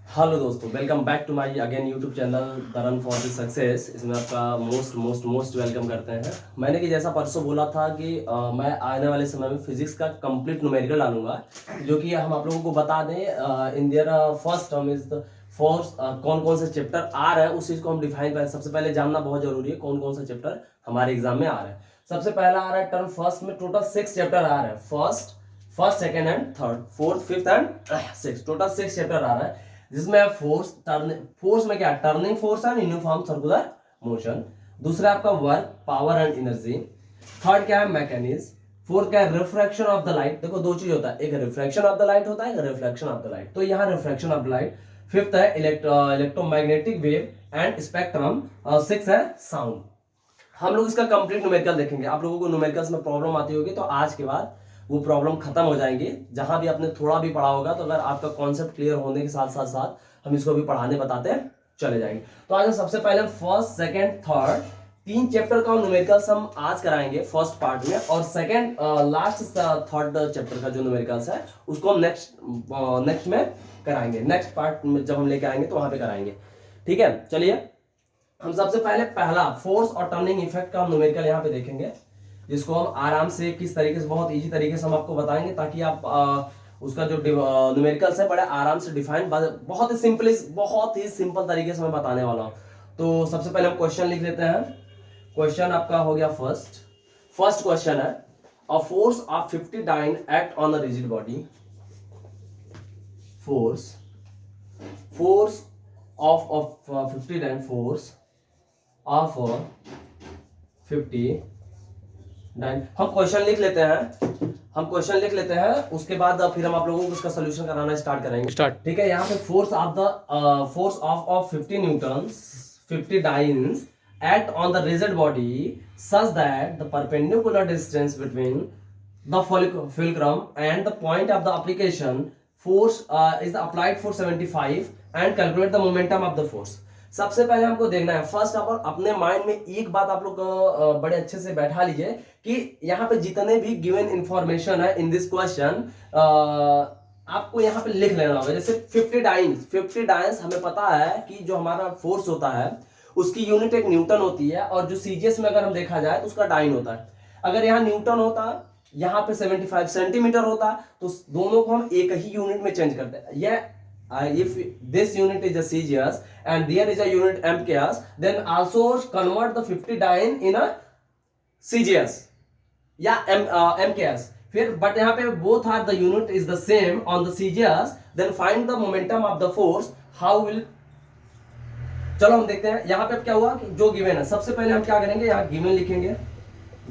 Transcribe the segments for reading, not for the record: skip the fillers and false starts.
Hello दोस्तों, welcome back to my again YouTube channel the run for the success. इसमें आपका most most most welcome करते हैं। मैंने कि जैसा परसों बोला था कि मैं आने वाले समय में फिजिक्स का कंप्लीट न्यूमेरिकल डालूंगा, जो कि हम आप लोगों को बता दें in their first term is the force. कौन कौन से चैप्टर आ रहे हैं उस चीज को हम डिफाइन करें। सबसे पहले जानना बहुत जरूरी है कौन कौन सा चैप्टर हमारे एग्जाम में आ रहा है। सबसे पहला आ रहा है टर्म फर्स्ट में, टोटल 6 चैप्टर आ रहे हैं। First second and third, fourth, fifth and six, total 6 chapter आ रहा है, जिसमें फोर्स में क्या, turning force and uniform circular motion. दूसरा आपका work, power and energy. Third क्या है, मैकेनिज्म। फोर्थ क्या है, रिफ्रैक्शन ऑफ द लाइट। देखो दो चीज होता है, एक रिफ्रैक्शन ऑफ द लाइट होता है, एक रिफ्लेक्शन ऑफ द लाइट। तो यहाँ refraction of the light. Fifth है electromagnetic wave and spectrum. Six है साउंड। हम लोग इसका कंप्लीट न्यूमेरिकल देखेंगे। आप लोगों को न्यूमेरिकल्स में प्रॉब्लम आती होगी तो आज के बाद वो प्रॉब्लम खत्म हो जाएंगी। जहां भी आपने थोड़ा भी पढ़ा होगा तो अगर आपका कॉन्सेप्ट क्लियर होने के साथ साथ साथ हम इसको भी पढ़ाने बताते चले जाएंगे। तो आज सबसे पहले फर्स्ट सेकेंड थर्ड 3 चैप्टर का न्यूमेरिकल्स हम आज कराएंगे फर्स्ट पार्ट में, और सेकेंड लास्ट थर्ड चैप्टर का जो न्यूमेरिकल्स है उसको हम नेक्स्ट में कराएंगे। नेक्स्ट पार्ट में जब हम लेके आएंगे तो वहां पे कराएंगे। ठीक है, चलिए हम सबसे पहले पहला फोर्स और टर्निंग इफेक्ट का हम न्यूमेरिकल यहाँ पे देखेंगे, जिसको हम आराम से किस तरीके से, बहुत इजी तरीके से हम आपको बताएंगे, ताकि आप उसका जो न्यूमेरिकल्स है बड़े आराम से डिफाइन, बहुत ही सिंपल तरीके से मैं बताने वाला हूँ। तो सबसे पहले हम क्वेश्चन लिख लेते हैं। क्वेश्चन आपका हो गया फर्स्ट क्वेश्चन है, a force of 50 dyne act on a rigid body. Force of 50 dyne, force of 50 dyne. हम क्वेश्चन लिख लेते हैं, उसके बाद फिर हम आप लोगों को उसका सोल्यूशन कराना स्टार्ट करेंगे। ठीक है, यहाँ पे force of 50 Newton's, 50 dance act on the rigid body such that the perpendicular distance between the fulcrum and the point of the application force is the applied force 75 and calculate the momentum of the force। सबसे पहले हमको देखना है, first of all अपने mind में एक बात आप लोग बड़े अच्छे से बैठा लीजिए कि यहाँ पे जितने भी गिवन इंफॉर्मेशन है इन दिस क्वेश्चन आपको यहाँ पे लिख लेना होगा। जैसे 50 डाइन्स हमें पता है कि जो हमारा फोर्स होता है उसकी यूनिट एक न्यूटन होती है, और जो सीजीएस में अगर हम देखा जाए तो उसका डाइन होता है। अगर यहाँ न्यूटन होता, यहाँ पे 75 सेंटीमीटर होता, तो दोनों को हम एक ही यूनिट में चेंज करते हैं। यह if this unit is a CGS and there is a unit MKS, then also convert the 50 dyne in a CGS या MKS। फिर बट यहाँ पे both are the unit is the same on the CGS, then find the momentum of the force, how will। चलो हम देखते हैं यहाँ पे क्या हुआ कि जो गिवन है, सबसे पहले हम क्या करेंगे, यहाँ गिवन लिखेंगे,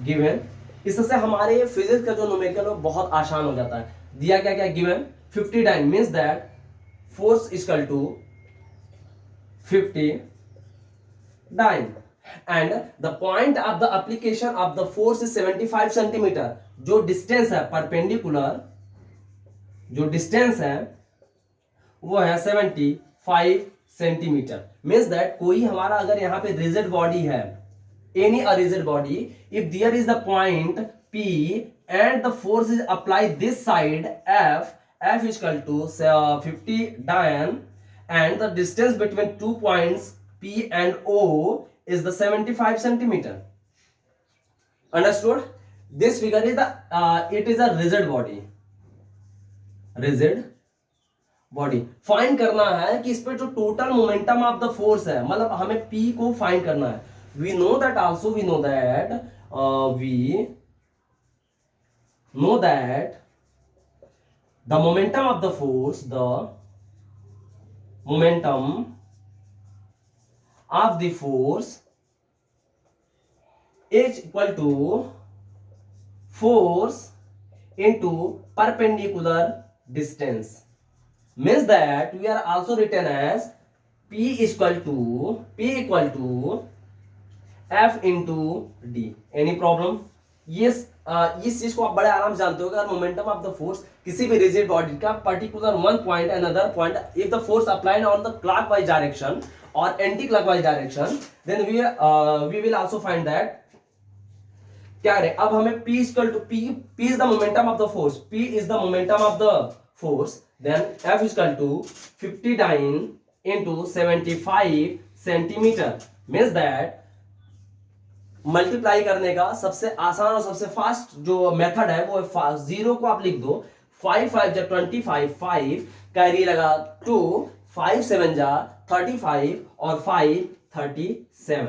गिवन। इससे हमारे फिजिक्स का जो न्यूमेरिकल है बहुत आसान हो जाता है। दिया क्या क्या, given 50 dyne means that force is equal to 50 dyne and the point of the application of the force is 75 centimeter। जो डिस्टेंस है परपेंडिकुलर, जो डिस्टेंस है वो है 75 सेंटीमीटर। मीन्स दैट कोई हमारा अगर यहाँ पे रिजिड बॉडी है, any a rigid body, if there is the point P and the force is applied this side F is equal to 50 dyne and the distance between 2 points P and O is the 75 centimeter। Understood? This figure is the it is a rigid body। Find करना है कि इस पे जो total momentum of the force है, मतलब हमें P को फाइंड करना है। we know that the momentum of the force, the momentum of the force is equal to force into perpendicular distance। Means that we are also written as P equal to F into D। Any problem? Yes, इस चीज को आप बड़े आराम से जानते हो। अगर मोमेंटम ऑफ द फोर्स किसी भी रिजिड बॉडी का particular one point another point, if the force applied on the clockwise direction और anti clockwise direction, then we will also find that क्या करें। अब हमें P is the momentum of the force, P is the momentum of the force, then F equal to 59 into 75 centimetre means that multiply करने का सबसे आसान और सबसे फास्ट जो मेथड है वो है जीरो को आप लिख दो, 5 5 जा 25, 5 कैरी लगा 2, 5 7 जा 35 और 5 37।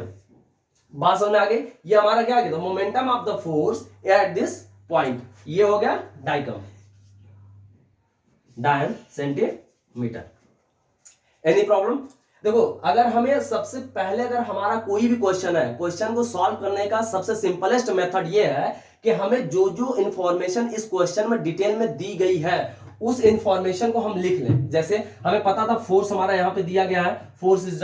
बात समझ में आ गई। ये हमारा क्या कहता है, momentum of the force at this point. ये हो गया डायन सेंटीमीटर। Any problem? देखो अगर हमें सबसे पहले अगर हमारा कोई भी क्वेश्चन है, क्वेश्चन को सॉल्व करने का सबसे सिंपलेस्ट मेथड ये है कि हमें जो जो इंफॉर्मेशन इस क्वेश्चन में डिटेल में दी गई है उस इंफॉर्मेशन को हम लिख लें। जैसे हमें पता था फोर्स हमारा यहां पे दिया गया है, force is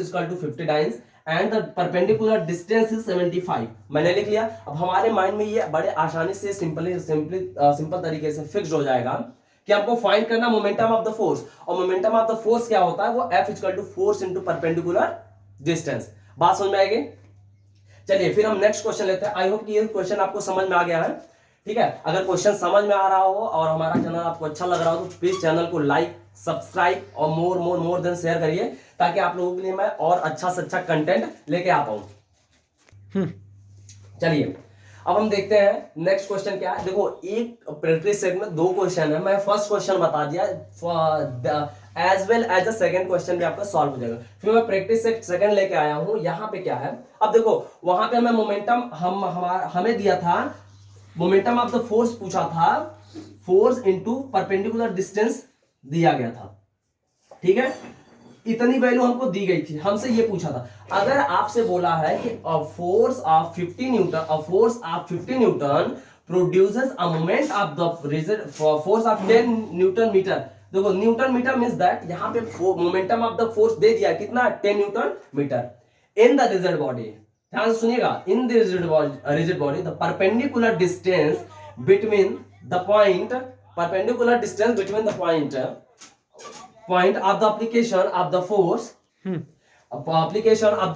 equal to 50 dynes and the perpendicular distance is 75। मैंने लिख लिया। अब हमारे माइंड में ये बड़े आसानी से सिंपल तरीके से फिक्स्ड हो जाएगा कि हमको फाइंड करना मोमेंटम ऑफ द फोर्स, और मोमेंटम ऑफ द फोर्स क्या होता है, वो F equal to force into perpendicular distance. बात समझ में आएगी। चलिए फिर हम नेक्स्ट क्वेश्चन लेते हैं। आई होप कि ये क्वेश्चन आपको समझ में आ गया है। ठीक है, अगर क्वेश्चन समझ में आ रहा हो और हमारा चैनल आपको अच्छा लग रहा हो तो प्लीज चैनल को लाइक, सब्सक्राइब और मोर देन शेयर करिए, ताकि आप लोगों के लिए मैं और अच्छा से अच्छा कंटेंट लेके आ पाऊं। चलिए अब हम देखते हैं नेक्स्ट क्वेश्चन क्या है। देखो एक प्रैक्टिस सेट में 2 क्वेश्चन है, मैं फर्स्ट क्वेश्चन बता दिया, as well as a second question भी आपका सॉल्व हो जाएगा। फिर मैं प्रैक्टिस सेट सेकंड लेके आया हूं। यहां पे क्या है, अब देखो वहां पे हमें मोमेंटम हमें दिया था, मोमेंटम ऑफ द फोर्स पूछा था, फोर्स इनटू परपेंडिकुलर डिस्टेंस दिया गया था। ठीक है, इतनी वैल्यू हमको दी गई थी, हमसे ये पूछा था। अगर आपसे बोला है कि force of 50 newton produces a moment of the force of 10 newton metre. देखो न्यूटन मीटर मींस दैट यहां पे मोमेंटम ऑफ द फोर्स दे दिया कितना, 10 newton metre in the rigid body. ध्यान से सुनिएगा, in the rigid body the perpendicular distance between the point point of the application of the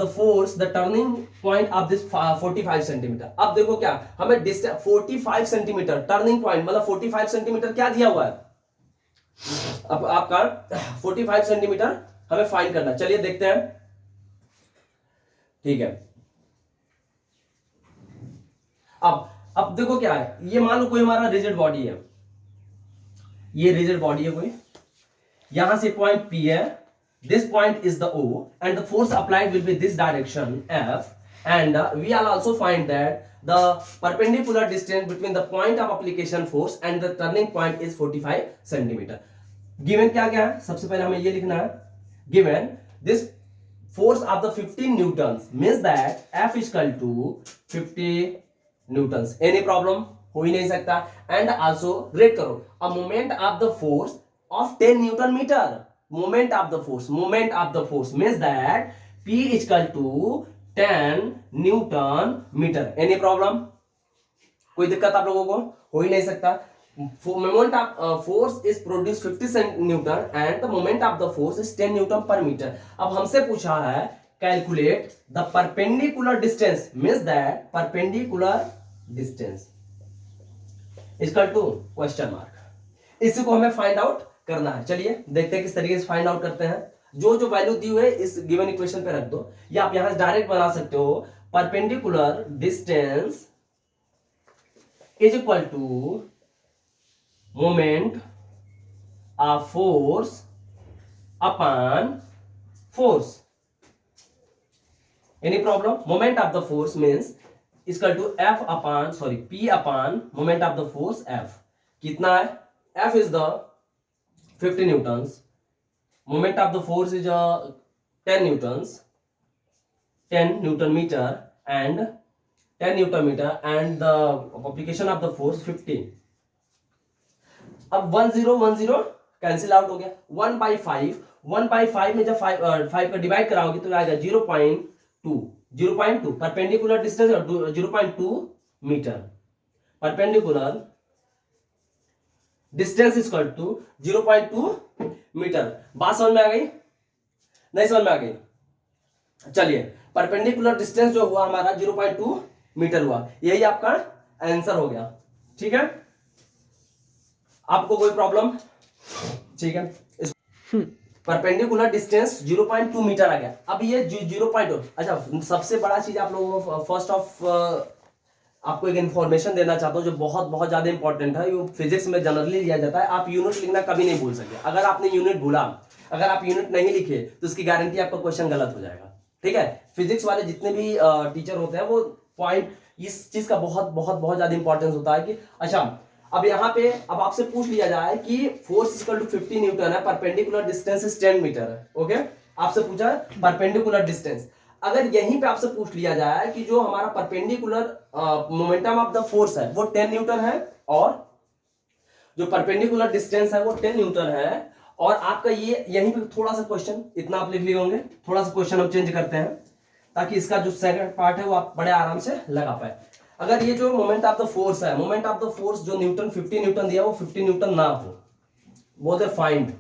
force, the turning point of this 45 centimetre. अब देखो क्या हमें 45 सेंटीमीटर टर्निंग पॉइंट मतलब 45 centimetre क्या दिया हुआ है, अब आपका 45 सेंटीमीटर हमें फाइंड करना। चलिए देखते हैं। ठीक है, अब देखो क्या है, ये मान लो कोई हमारा रिजिड बॉडी है, ये रिजिड बॉडी है कोई, यहां से पॉइंट P है, this point is the O and the force applied will be this direction F, and we will also find that the perpendicular distance between the point of application force and the turning point is 45 centimeter। given क्या क्या है, सबसे पहले हमें ये लिखना है, given this force of the 15 newtons means that F is equal to 50 newtons। any problem हो ही नहीं सकता। and also रेट करो a moment of the force of 10 newton meter, moment of the force means that P is equal to 10 newton meter। any problem? कोई दिक्कत आप लोगों को हो ही नहीं सकता। moment of force is produced 50 newton and the moment of the force is 10 newton per meter। अब हमसे पूछा है calculate the perpendicular distance means that perpendicular distance is equal to question mark। इसी को हमें फाइंड आउट करना है। चलिए देखते हैं किस तरीके से फाइंड आउट करते हैं। जो जो वैल्यू दी हुई है इस गिवन इक्वेशन पे रख दो, या आप यहां से डायरेक्ट बना सकते हो, perpendicular distance is equal to moment of force upon force. Any problem? Moment of the force means equal to P upon moment of the force F। कितना है? F is the 50 newtons, moment of the force is 10 newtons, 10 newton meter and 10 newton meter and the application of the force 50। अब 10 cancel out हो गया, 1/5 में जब 5 का divide कराओगे तो आएगा 0.2 perpendicular distance 0.2 metre, perpendicular distance is equal to 0.2 metre. बात समझ में आ गई? नहीं समझ में आ गई? चलिए परपेंडिकुलर डिस्टेंस जो हुआ हमारा 0.2 मीटर हुआ, यही आपका आंसर हो गया। ठीक है, आपको कोई प्रॉब्लम? ठीक है, परपेंडिकुलर डिस्टेंस 0.2 मीटर आ गया। अब ये 0.2, अच्छा सबसे बड़ा चीज आप लोगों को फर्स्ट ऑफ आपको एक इन्फॉर्मेशन देना चाहता हूँ जो बहुत बहुत ज्यादा इंपॉर्टेंट है, ये फिजिक्स में जनरली लिया जाता है। आप यूनिट लिखना कभी नहीं भूल सकते। अगर आपने यूनिट भूला, अगर आप यूनिट नहीं लिखे तो उसकी गारंटी आपका क्वेश्चन गलत हो जाएगा। ठीक है, फिजिक्स वाले जितने भी टीचर होते हैं वो पॉइंट इस चीज का बहुत बहुत बहुत ज्यादा इंपॉर्टेंस होता है कि अच्छा अब यहाँ पे अब आपसे पूछ लिया जाए कि फोर्स इक्वल टू 50 न्यूटन है, परपेंडिकुलर डिस्टेंस इज 10 मीटर है। ओके, आपसे पूछा है परपेंडिकुलर डिस्टेंस। अगर यहीं पे आपसे पूछ लिया जाए कि जो हमारा perpendicular momentum of the force है वो 10 न्यूटन है और जो परपेंडिकुलर डिस्टेंस है वो 10 न्यूटन है, और आपका ये यहीं पे थोड़ा सा क्वेश्चन इतना आप लिख लिए होंगे, थोड़ा सा क्वेश्चन हम चेंज करते हैं ताकि इसका जो सेकंड पार्ट है वो आप बड़े आराम से लगा पाए। अगर ये जो मोमेंट ऑफ द फोर्स है, मोमेंट ऑफ द फोर्स जो न्यूटन 50 न्यूटन दिया वो 50 न्यूटन ना हो, बोलते find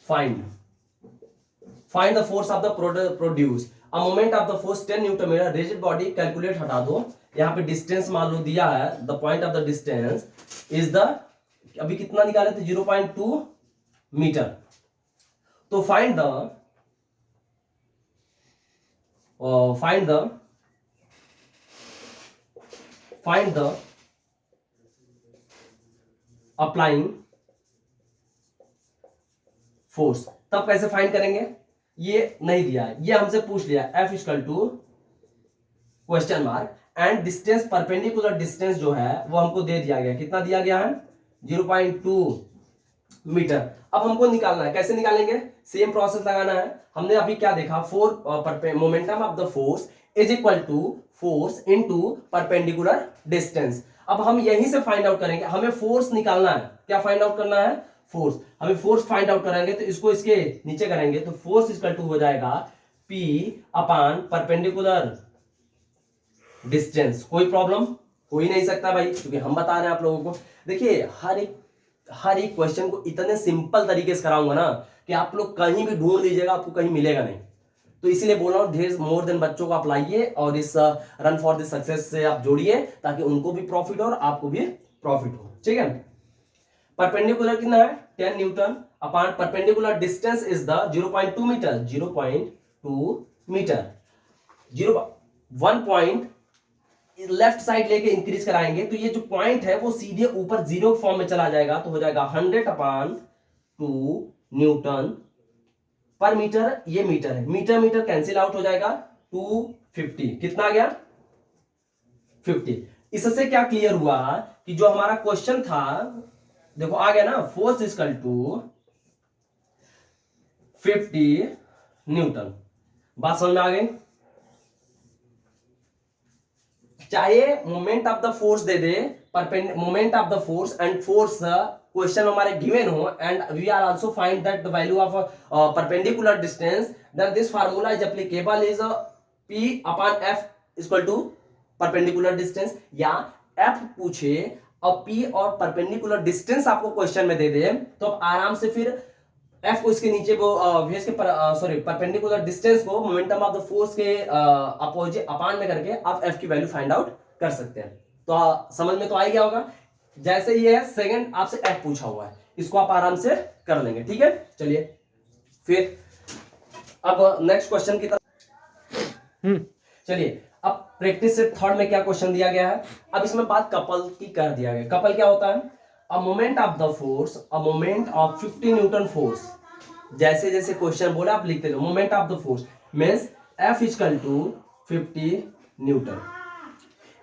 find find the force of the produce a moment of the force 10 newton metre, rigid body, calculate हटा दो, यहाँ पे डिस्टेंस मान लो दिया है, the point of the distance is the, अभी कितना निकाले थे 0.2 मीटर। तो फाइंड द अप्लाइंग फोर्स। तब कैसे फाइंड करेंगे, ये नहीं दिया है, ये हमसे पूछ लिया F equal to question mark and distance, perpendicular distance जो है वो हमको दे दिया गया, कितना दिया गया है 0.2 मीटर। अब हमको निकालना है, कैसे निकालेंगे, सेम प्रोसेस लगाना है। हमने अभी क्या देखा, momentum of the force is equal to force into perpendicular distance. अब हम यहीं से फाइंड आउट करेंगे, हमें फोर्स निकालना है, क्या फाइंड आउट करना है, फोर्स। हमें फोर्स फाइंड आउट करेंगे तो इसको इसके नीचे करेंगे तो फोर्स इक्वल टू हो जाएगा P अपान परपेंडिकुलर डिस्टेंस। कोई प्रॉब्लम हो ही नहीं सकता भाई, क्योंकि हम बता रहे हैं आप लोगों को। देखिए हर एक क्वेश्चन को इतने सिंपल तरीके से कराऊंगा ना कि आप लोग कहीं भी ढूंढ लीजिएगा आपको कहीं मिलेगा नहीं। तो इसीलिए बोल रहा हूं ढेर मोर देन बच्चों को आप लाइए और इस रन फॉर द सक्सेस से आप जोड़िए ताकि उनको भी प्रॉफिट हो और आपको भी प्रॉफिट हो। ठीक है, परपेंडिकुलर कितना है 10 newton upon perpendicular distance is the 0.2 metre, 0.2 metre, 1 point left side लेके इंक्रीज कराएंगे तो ये जो पॉइंट है वो सीधे ऊपर जीरो फॉर्म में चला जाएगा, तो हो जाएगा 100 अपान 2 न्यूटन पर मीटर। ये मीटर है, मीटर मीटर कैंसिल आउट हो जाएगा, 250, कितना आ गया 50। इससे क्या क्लियर हुआ कि जो हमारा क्वेश्चन था, देखो आ गया ना, फोर्स इक्वल टू 50 न्यूटन। बात समझ में आ गई, चाहे मोमेंट ऑफ द फोर्स दे दे, moment of the force and force question हमारे गिवन हो and we are also find that the value of perpendicular distance, then this formula is applicable is P upon F equal to perpendicular distance. या F पूछे और P और perpendicular distance आपको question में दे दे तो आप आराम से फिर F को इसके नीचे वो भेज के सॉरी परपेंडिकुलर डिस्टेंस को मोमेंटम ऑफ द फोर्स के अपोजिट अपान में करके आप F की वैल्यू फाइंड आउट कर सकते हैं। तो समझ में तो आ गया होगा। जैसे ये है सेकंड आपसे F पूछा हुआ है, इसको आप आराम से कर लेंगे। ठीक है, चलिए फिर अब नेक्स्ट क्वेश्चन की तरफ चलिए। अब प्रैक्टिस से थर्ड में क्या क्वेश्चन दिया गया है, अब इसमें बात कपल की कर दिया गया। कपल क्या होता है, a moment of the force, a moment of 50 newton force. जैसे जैसे क्वेश्चन बोला आप लिखते रहो, moment of the force means F equal to 50 newton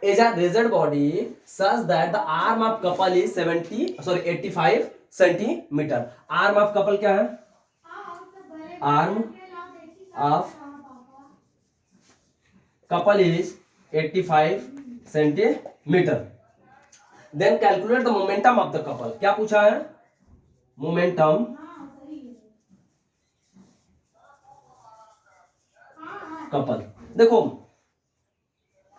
is a rigid body such that the arm of couple is 85 centimeter. Arm of couple क्या है, arm of couple is 85 centimeter. Then calculate the momentum of the couple. क्या पूछा है, momentum couple। देखो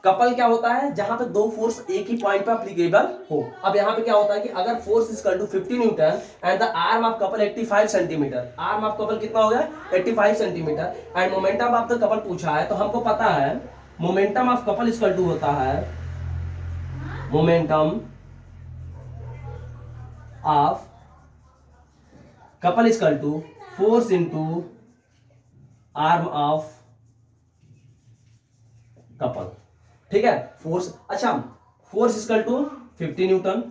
couple क्या होता है, जहां पे दो फोर्स एक ही पॉइंट पे एप्लीकेबल हो। अब यहां पे क्या होता है कि अगर force is equal to 50 newton and the arm of couple 85 centimetre, arm of couple कितना हो गया 85 centimetre and momentum of the couple पूछा है, तो हमको पता है momentum of couple equal to होता है momentum of couple equal to force into arm of couple, ठीक है। फोर्स, अच्छा, force equal to 50 newton,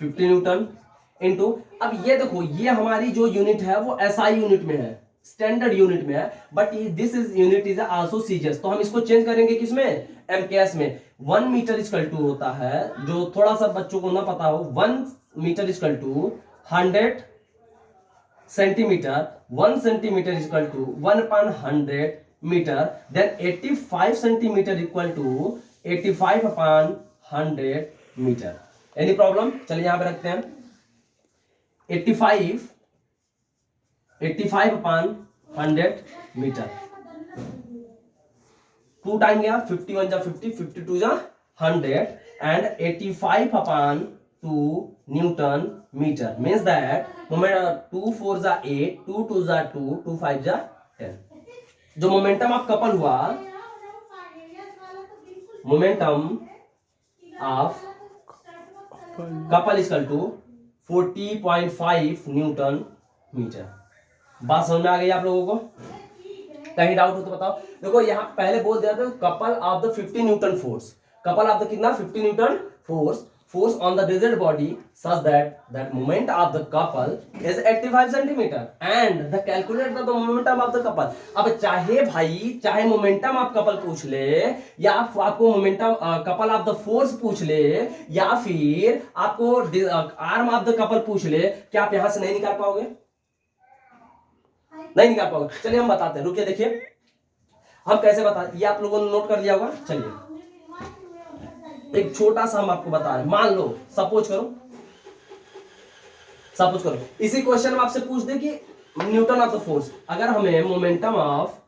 50 newton into, अब ये देखो ये हमारी जो यूनिट है वो एसआई यूनिट में है, स्टैंडर्ड यूनिट में है, but this is unit is also CGS, तो हम इसको चेंज करेंगे किसमें, एमकेएस में। 1 मीटर इक्वल टू होता है, जो थोड़ा सा बच्चों को ना पता हो, 1 metre equal to 100 centimetre, 1 centimetre equal to 1/100 metre, then 85 centimetre equal to 85/100 metre. Any problem? चलिए यहां पे रखते हैं 85 85/100 मीटर, 2 टाइम गया, 51 जा 50, 52 जा 100 and 85/2 newton metre, means that moment 2 4 जा 8, 2 2 जा 2, 2 5 जा 10। जो मोमेंटम ऑफ कपल हुआ, momentum of couple equal to 40.5 newton metre. बात समझ में आ गई आप लोगों को? कहीं डाउट हो तो बताओ। देखो यहां पहले बोल दिया था couple of the 50 newton force, couple of the कितना 50 newton force, force on the rigid body such that moment of the couple is 85 centimetre and the calculate the momentum of the couple. अब चाहे भाई चाहे momentum of couple पूछ ले या आपको momentum couple of the force पूछ ले या फिर आपको आर्म ऑफ द कपल पूछ ले, क्या आप यहां से नहीं निकाल पाओगे? नहीं निकाल पाओगे। चलिए हम बताते हैं, रुकिए देखिए हम कैसे बता, ये आप लोगों ने नोट कर लिया होगा। चलिए एक छोटा सा हम आपको बता रहे हैं, मान लो सपोज करो इसी क्वेश्चन में आपसे पूछ दे कि न्यूटन ऑफ द फोर्स, अगर हमें मोमेंटम ऑफ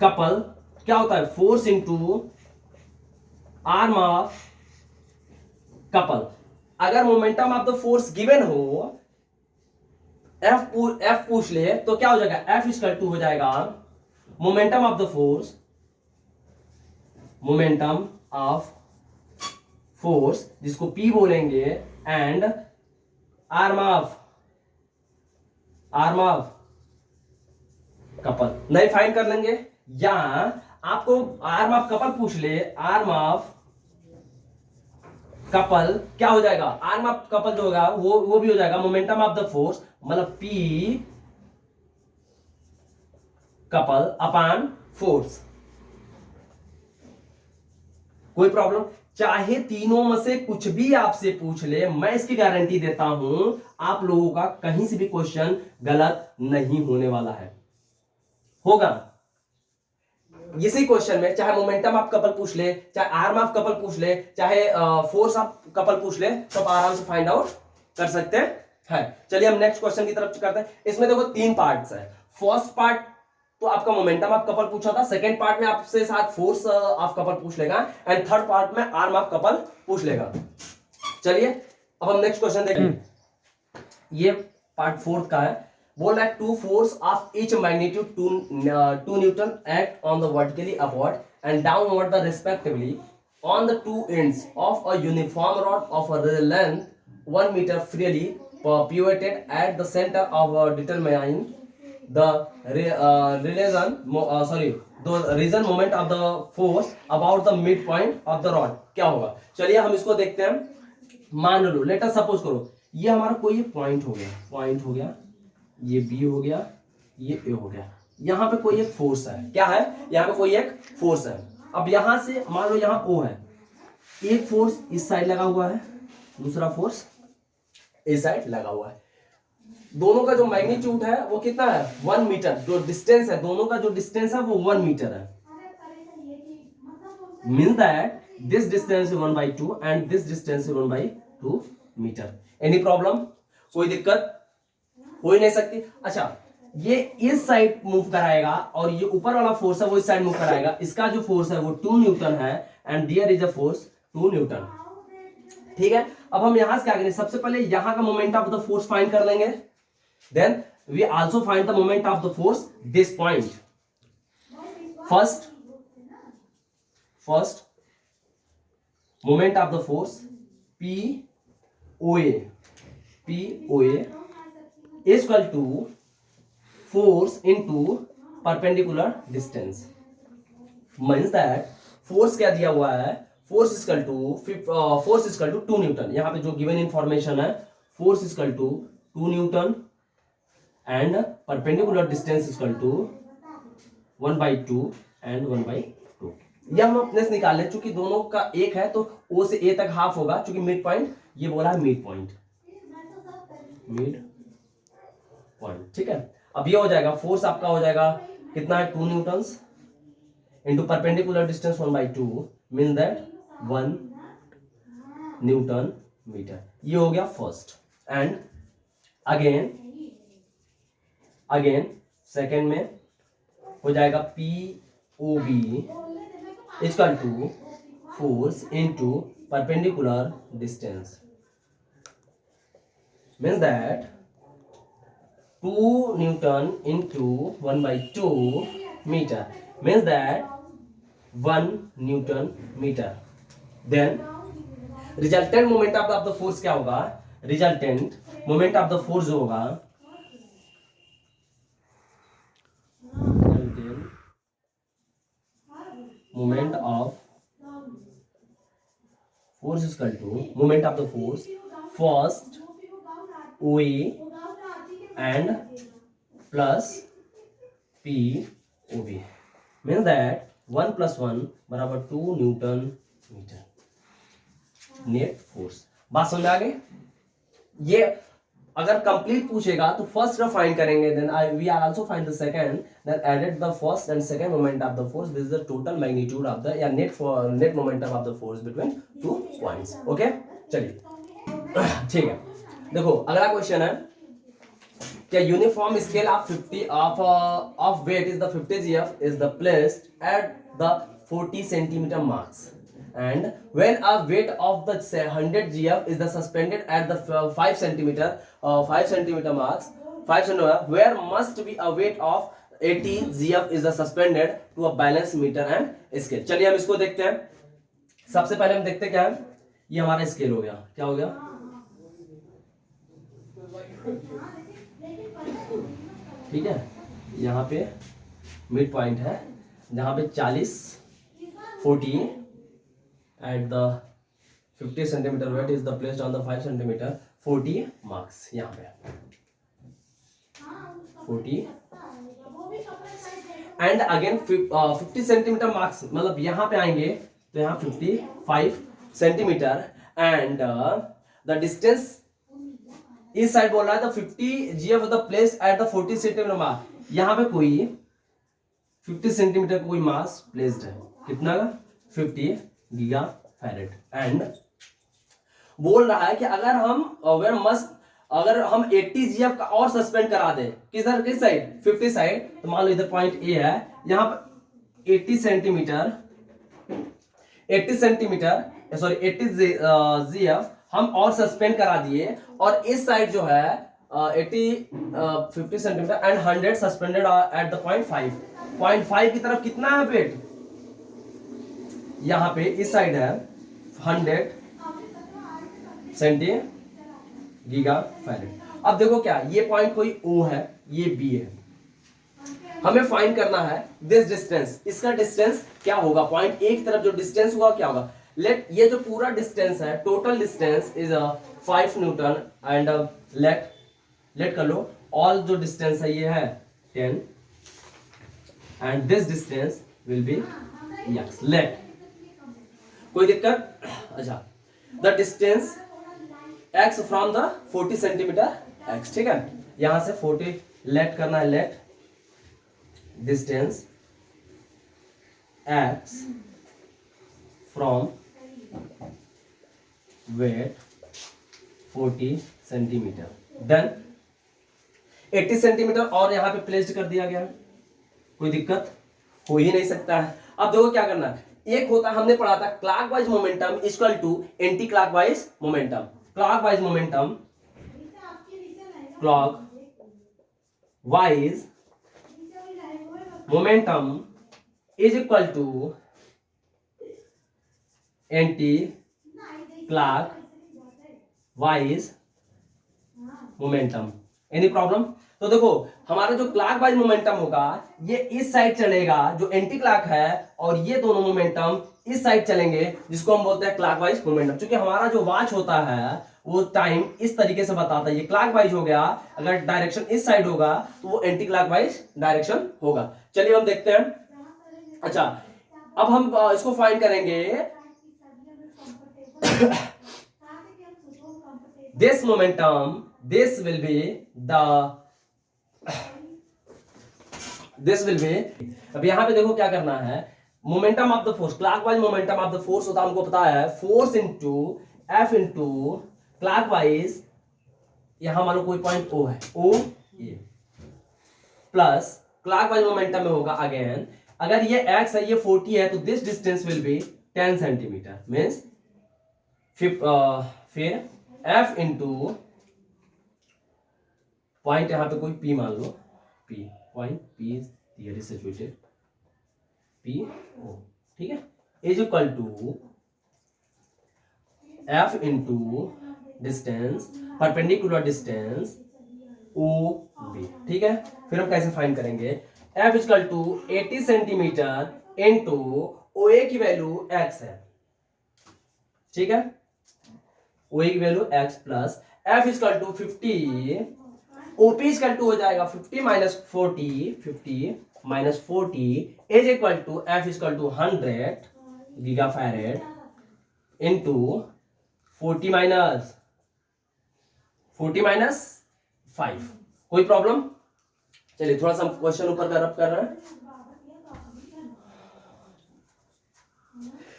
कपल क्या होता है, force into arm of couple, अगर momentum of the force given हो, एफ पूछ ले तो क्या हो जाएगा, एफ इक्वल टू हो जाएगा momentum of the force, momentum of force जिसको पी बोलेंगे, एंड आर्म ऑफ कपल नहीं फाइंड कर लेंगे, या आपको आर्म ऑफ कपल पूछ ले, आर्म ऑफ कपल क्या हो जाएगा, आर्म ऑफ कपल जो होगा वो भी हो जाएगा मोमेंटम ऑफ द फोर्स, मतलब पी कपल अपॉन फोर्स। कोई प्रॉब्लम? चाहे तीनों में से कुछ भी आपसे पूछ ले, मैं इसकी गारंटी देता हूं आप लोगों का कहीं से भी क्वेश्चन गलत नहीं होने वाला है, होगा इसी क्वेश्चन में, चाहे मोमेंटम ऑफ कपल पूछ ले, चाहे आर्म ऑफ कपल पूछ ले, चाहे फोर्स ऑफ कपल पूछ ले, तो आप आराम से फाइंड आउट कर सकते हैं। चलिए हम नेक्स्ट क्वेश्चन की तरफ करते हैं। इसमें देखो 3 पार्ट्स है। फर्स्ट पार्ट तो आपका मोमेंटम ऑफ कपल पूछा था, सेकंड पार्ट में आपसे साथ फोर्स ऑफ कपल पूछ लेगा, एंड थर्ड पार्ट में आर्म ऑफ कपल पूछ लेगा। चलिए अब हम नेक्स्ट क्वेश्चन देखेंगे, ये पार्ट 4 का है। बोल रहा है two force of each magnitude 2 newton act on the vertically upward and downward the respectively on the 2 ends of a uniform rod of a length 1 meter freely pivoted at the center of determining the reason moment of the force about the midpoint of the rod। क्या होगा? चलिए हम इसको देखते हैं। मान लो let us suppose करो ये हमारा कोई पॉइंट हो गया, ये बी हो गया, ये ए हो गया, यहां पे कोई एक फोर्स है, क्या है, यहां पे कोई एक फोर्स है। अब यहां से मान लो यहां ओ है, एक फोर्स इस साइड लगा हुआ है, दूसरा फोर्स इस साइड लगा हुआ है, दोनों का जो मैग्नीट्यूड है वो कितना है 1 मीटर, जो डिस्टेंस है दोनों का जो डिस्टेंस है वो 1 मीटर है, means that this distance is 1/2 and this distance is 1/2 metre. Any problem? कोई दिक्कत हो ही नहीं सकती। अच्छा ये इस साइड मूव कराएगा और ये ऊपर वाला फोर्स है वो इस साइड मूव कराएगा, इसका जो फोर्स है वो 2 न्यूटन है and there is a force 2 newton. ठीक है, अब हम यहां से क्या करेंगे, सबसे पहले यहां का moment of the force find कर लेंगे, then we also find the moment of the force this point. First moment of the force P O A is equal to force into perpendicular distance. Means that force क्या दिया हुआ है, force equal to 2 Newton. यहाँ पे जो given information है, force equal to 2 newton and perpendicular distance equal to 1/2 and 1/2। यह हम अपने से निकाले, चूंकि दोनों का एक है तो ओ से ए तक हाफ होगा, चूंकि मिड पॉइंट ये बोला है मिड पॉइंट। ठीक है। अब ये हो जाएगा, फोर्स आपका हो जाएगा कितना है, 2 newtons into perpendicular distance 1/2 mean that 1 newton metre. ये हो गया फर्स्ट। एंड अगेन सेकेंड में हो जाएगा P O B equal to force into perpendicular distance means that 2 newton into 1/2 meter means that 1 Newton meter. Then resultant moment of the force क्या होगा, resultant moment of the force जो होगा, moment of force is equal to moment of the force first OA and plus POB means that 1 plus 1 बराबर 2 Newton metre net force. बात समझ आ गई? ये अगर कंप्लीट पूछेगा तो फर्स्ट का फाइंड करेंगे, then we are also find the second, then added the first and second moment of the force, this is the total magnitude of the या net momentum of the force between 2 points. Okay, चलिए ठीक है। देखो अगला question है क्या uniform scale of 50 of weight is the 50 GF is the placed at the 40 centimetre marks and when a weight of the 100 GF is the suspended at the 5 centimeter marks, 5 centimeter, where must be a weight of 80 GF is the suspended to a balance meter and scale। चलिए हम इसको देखते हैं। सबसे पहले हम देखते क्या है, ये हमारा स्केल हो गया, क्या हो गया, ठीक है। यहाँ पे मिड पॉइंट है जहाँ पे 40 at the 50 centimeter weight is the placed on the 5 centimeter 40 marks। यहाँ पे 40 and again 50 centimeter marks, मतलब यहाँ पे आएंगे तो यहाँ 55 centimeter and the distance इस साइड बोल रहा है तो 50 GF the placed at the 40 centimeter mark। यहाँ पे कोई 50 सेंटीमीटर कोई मास प्लेस्ड है, कितना का 50 गीगा फैरेड। एंड बोल रहा है कि अगर हम 80 GF का और सस्पेंड करा दे, किस साइड 50 साइड, तो मान लो इधर पॉइंट ए है, यहाँ पर 80 GF हम और सस्पेंड करा दिए, और इस साइड जो है 50 centimetre and 100 suspended eight the point 5 की तरफ कितना है वेट, यहाँ पे इस साइड है 100 सेंटी गीगा फैरेड। अब देखो क्या, ये पॉइंट कोई O है, ये B है, हमें फाइंड करना है दिस डिस्टेंस, इसका डिस्टेंस क्या होगा, पॉइंट A की तरफ जो डिस्टेंस हुआ क्या होगा। लेट ये जो पूरा डिस्टेंस है, total distance is 5 newton and let कर लो, ऑल जो डिस्टेंस है ये है 10 and this distance will be x। Let कोई दिक्कत, अच्छा, the distance x from the 40 centimetre x, ठीक है, यहां से 40 लेट करना है, let distance x from weight 40 centimetre, then 80 centimetre और यहां पे प्लेस्ड कर दिया गया, कोई दिक्कत हो ही नहीं सकता है। अब देखो क्या करना है, एक होता हमने पढ़ा था clockwise momentum equal to anti clockwise momentum. Clockwise momentum is equal to anti clockwise momentum. Any problem? तो देखो हमारा जो क्लॉक वाइज मोमेंटम होगा ये इस साइड चलेगा जो एंटी क्लॉक है, और ये दोनों मोमेंटम इस साइड चलेंगे जिसको हम बोलते हैं क्लॉकवाइज मोमेंटम। क्योंकि हमारा जो वॉच होता है वो टाइम इस तरीके से बताता है, ये क्लॉकवाइज हो गया, अगर डायरेक्शन इस साइड होगा तो वो एंटी क्लॉकवाइज डायरेक्शन होगा। चलिए हम देखते हैं। अच्छा अब हम इसको फाइंड करेंगे। this momentum, this will be अब यहां पे देखो क्या करना है, momentum of the force, clockwise momentum of the force होता है, हमको पता है force into F into clockwise, यहां मानो कोई पॉइंट ओ है, ओ ये प्लस क्लॉकवाइज मोमेंटम में होगा अगेन, अगर ये x है ये 40 है तो this distance will be 10 centimetre, means फिर f इंटू पॉइंट, यहां पे कोई p मान लो, p point p is here is situated, p o, ठीक है, is equal to f into distance perpendicular distance o b, ठीक है। फिर हम कैसे फाइंड करेंगे, f is equal to 80 centimetre into O A की वैल्यू x है, ठीक है, ओ ए की value x plus f is equal to 50, OP is equal to हो जाएगा 50 minus 40, 50 minus 40 is equal to f is equal to 100 giga farad into 40 minus 5। कोई problem? चलिए थोड़ा सा क्वेश्चन ऊपर का रब कर रहे हैं।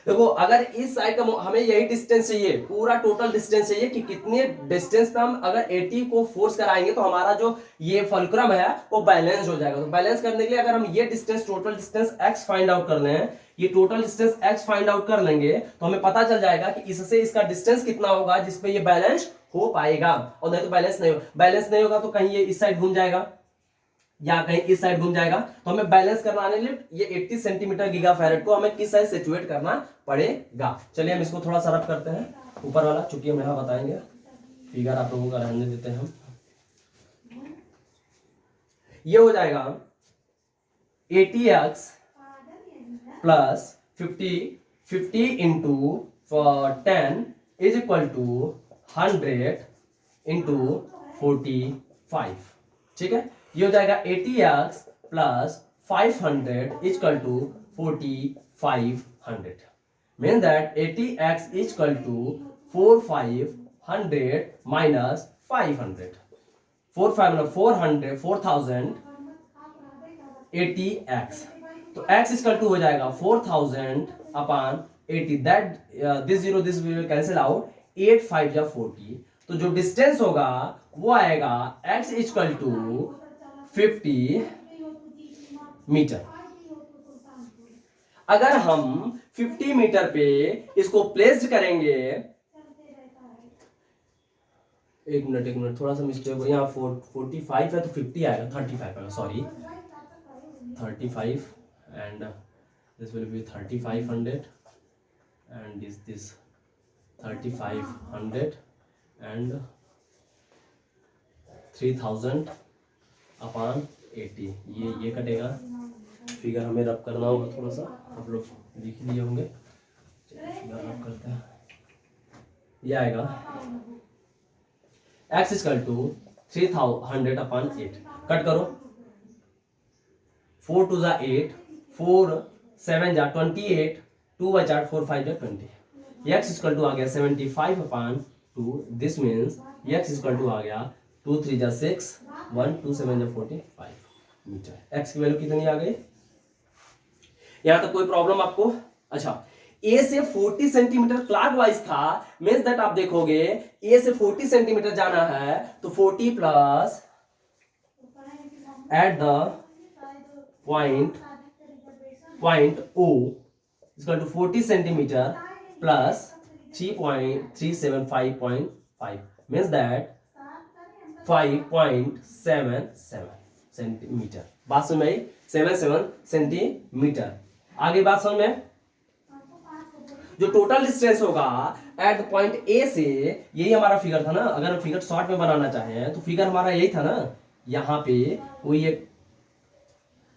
देखो अगर इस साइड का हमें यही डिस्टेंस चाहिए, पूरा टोटल डिस्टेंस चाहिए कि कितने डिस्टेंस पे हम अगर 80 को फोर्स कराएंगे तो हमारा जो ये फलक्रम है वो बैलेंस हो जाएगा। तो बैलेंस करने के लिए अगर हम ये distance, total distance x find out कर लें, ये total distance x find out कर लेंगे तो हमें पता चल जाएगा कि इससे इसका डिस्टेंस कितना होगा जिसपे ये बैलेंस हो पाएगा, और नहीं तो बैलेंस नहीं होगा तो कहीं ये इस साइड घूम जाएगा या कहीं इस साइड घूम जाएगा। तो हमें बैलेंस करवाने के लिए ये 80 सेंटीमीटर गीगा फैरेड को हमें किस साइड सिचुएट करना पड़ेगा। चलिए हम इसको थोड़ा सा रब करते हैं ऊपर वाला, चूंकि हम यहाँ बताएंगे, फिगर आप लोगों का रहने देते हैं हम। ये हो जाएगा 80x plus 50 into 10 is equal to 100 into 45, ठीक है। ये हो जाएगा 80x प्लस 500 equal to 4500, mean that 80x equal to 4500 minus 500, 4000 80x, तो x इक्वल टू हो जाएगा 4000 upon 80, that this zero will cancel out, 8 5 या 40, तो जो डिस्टेंस होगा वो आएगा x इक्वल टू 50 मीटर। अगर हम 50 मीटर पे इसको प्लेस्ड करेंगे, एक मिनट थोड़ा सा मिस्टेक हो, यहाँ 45 है तो 50 आएगा, 35 आएगा, sorry 35, and this will be 3500 and this 3500 and 3000 upon 80, ये कटेगा, फिगर हमें रब करना होगा, थोड़ा सा आप लोग लिख लिए होंगे, फिगर रब करते हैं, ये आएगा x equal to 3000 upon 8, cut करो, 4 2 जा 8, 4 7 जा 28, 2 बचा 4 5 जा 20, x इक्वल टू आ गया 75 upon 2, this means x equal to आ गया 2 3 जा 6, 1 2 7 जा 45 मीटर। x की वैल्यू कितनी आ गई? यहां तक कोई प्रॉब्लम आपको? अच्छा, a से 40 सेंटीमीटर क्लॉकवाइज था, मींस दैट आप देखोगे a से 40 सेंटीमीटर जाना है तो 40 plus at the point O equal to 40 centimeter plus 3.375.5, means that 5.77 centimeter. बात समझ में आई? 77 सेंटीमीटर। आगे बात समझ में? जो टोटल डिस्टेंस होगा एट पॉइंट ए से, यही हमारा फिगर था ना। अगर हम फिगर शॉर्ट में बनाना चाहें तो फिगर हमारा यही था ना। यहाँ पे वही एक,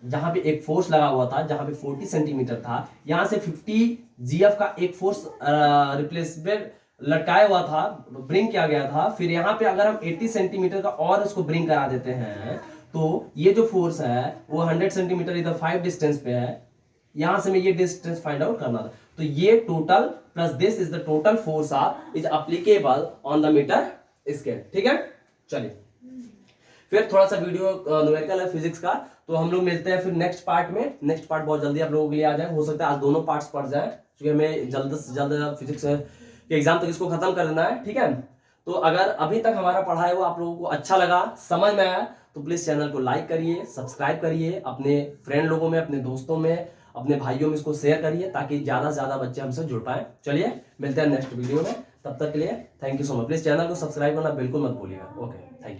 जहां पे एक फोर्स लगा हुआ था, जहां पे 40 सेंटीमीटर था, यहां से 50 जीएफ का एक फोर्स रिप्लेसमेंट लटकाया हुआ था, ब्रिंग किया गया था। फिर यहाँ पे अगर हम 80 सेंटीमीटर का और इसको ब्रिंग करा देते हैं तो ये जो फोर्स है वो 100 सेंटीमीटर इधर 5 डिस्टेंस पे है, यहां से मैं ये डिस्टेंस फाइंड आउट करना था। तो ये total plus this is the total force is applicable on the meter scale. ठीक है, चलिए फिर थोड़ा सा वीडियो न्यूमेरिकल है फिजिक्स का, तो हम लोग मिलते हैं फिर नेक्स्ट पार्ट में। नेक्स्ट पार्ट बहुत जल्दी आप लोगों के लिए आ जाए, हो सकता है आज दोनों पार्ट्स पढ़ जाए, क्योंकि हमें जल्द से जल्द फिजिक्स के एग्जाम तक इसको खत्म कर देना है। ठीक है, तो अगर अभी तक हमारा पढ़ाई वो आप लोगों को अच्छा लगा, समझ में आया, तो प्लीज चैनल को लाइक करिए, सब्सक्राइब करिए, अपने फ्रेंड लोगों में, अपने दोस्तों में, अपने भाइयों में इसको शेयर करिए, ताकि ज्यादा से ज्यादा बच्चे हमसे जुड़ पाए। चलिए मिलते हैं नेक्स्ट वीडियो में, तब तक के लिए thank you so much. Please channel को सब्सक्राइब करना बिल्कुल मत भूलिएगा। Okay, thank you.